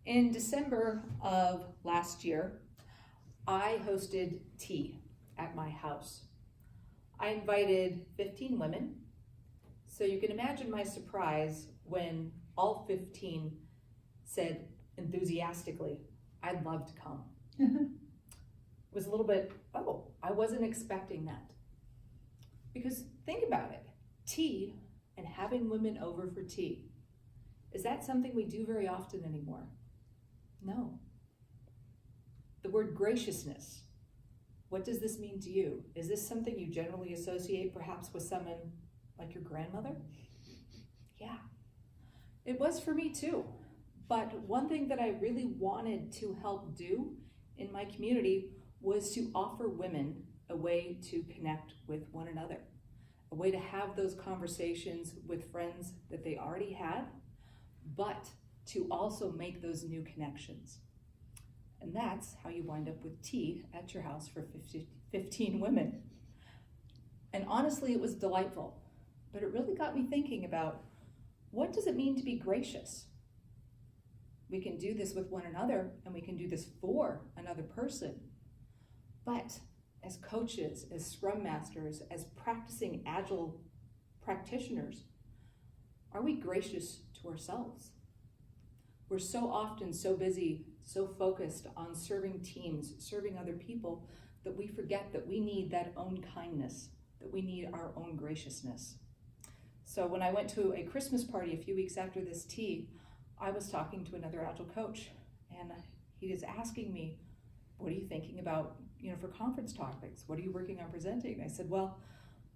In December of last year, I hosted tea at my house. I invited 15 women, so you can imagine my surprise when all 15 said enthusiastically, "I'd love to come." It was a little bit, oh, I wasn't expecting that. Because think about it, tea and having women over for tea, is that something we do very often anymore? No. The word graciousness, what does this mean to you? Is this something you generally associate perhaps with someone like your grandmother? Yeah, it was for me too. But one thing that I really wanted to help do in my community was to offer women a way to connect with one another, a way to have those conversations with friends that they already had, but to also make those new connections. And that's how you wind up with tea at your house for 15 women. And honestly, it was delightful, but it really got me thinking about, what does it mean to be gracious? We can do this with one another, and we can do this for another person. But as coaches, as scrum masters, as practicing Agile practitioners, are we gracious to ourselves? We're so often so busy, so focused on serving teams, serving other people, that we forget that we need that own kindness, that we need our own graciousness. So when I went to a Christmas party a few weeks after this tea, I was talking to another Agile coach, and he was asking me, what are you thinking about, for conference topics? What are you working on presenting? And I said, well,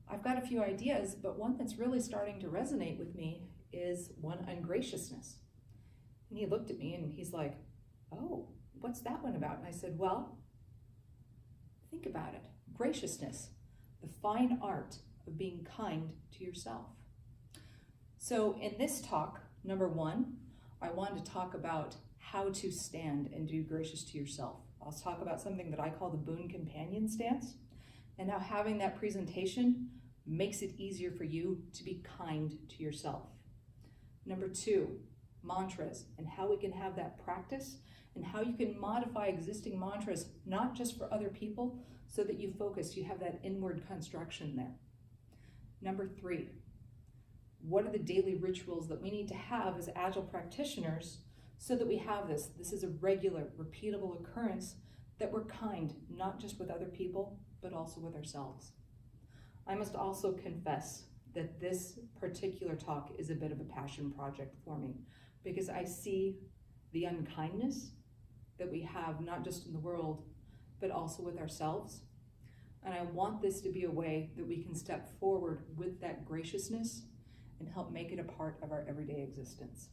I've got a few ideas, but one that's really starting to resonate with me is one on graciousness. And he looked at me and he's like, oh, what's that one about? And I said, well, think about it. Graciousness, the fine art of being kind to yourself. So in this talk, number one, I wanted to talk about how to stand and be gracious to yourself. I'll talk about something that I call the boon companion stance, and how having that presentation makes it easier for you to be kind to yourself. Number two, mantras, and how we can have that practice, and how you can modify existing mantras, not just for other people, so that you focus, you have that inward construction there. Number three, what are the daily rituals that we need to have as Agile practitioners so that we have this? This is a regular, repeatable occurrence that we're kind, not just with other people, but also with ourselves. I must also confess that this particular talk is a bit of a passion project for me, because I see the unkindness that we have, not just in the world, but also with ourselves. And I want this to be a way that we can step forward with that graciousness and help make it a part of our everyday existence.